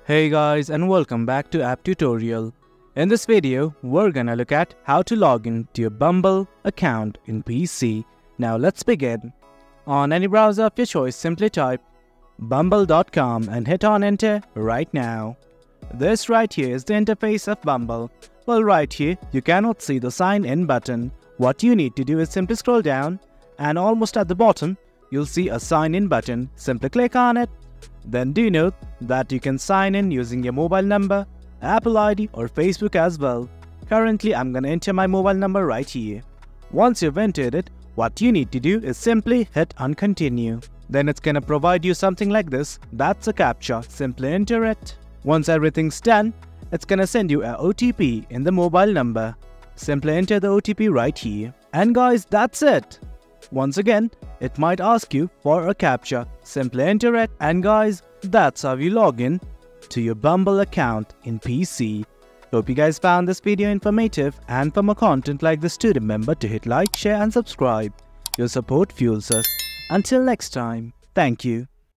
Hey guys, and welcome back to App Tutorial. In this video, we're gonna look at how to log in to your Bumble account in PC. Now let's begin. On any browser of your choice, simply type bumble.com and hit on enter right now. This right here is the interface of Bumble. Well, right here, you cannot see the sign in button. What you need to do is simply scroll down, and almost at the bottom, you'll see a sign in button. Simply click on it. Then do note that you can sign in using your mobile number, Apple ID or Facebook as well. Currently, I'm gonna enter my mobile number right here. Once you've entered it, what you need to do is simply hit on continue. Then it's gonna provide you something like this. That's a CAPTCHA. Simply enter it. Once everything's done, it's gonna send you a OTP in the mobile number. Simply enter the OTP right here. And guys, that's it. Once again, it might ask you for a CAPTCHA. Simply enter it. And guys, that's how you log in to your Bumble account in PC. Hope you guys found this video informative, and for more content like this, to remember to hit like, share and subscribe. Your support fuels us. Until next time, thank you.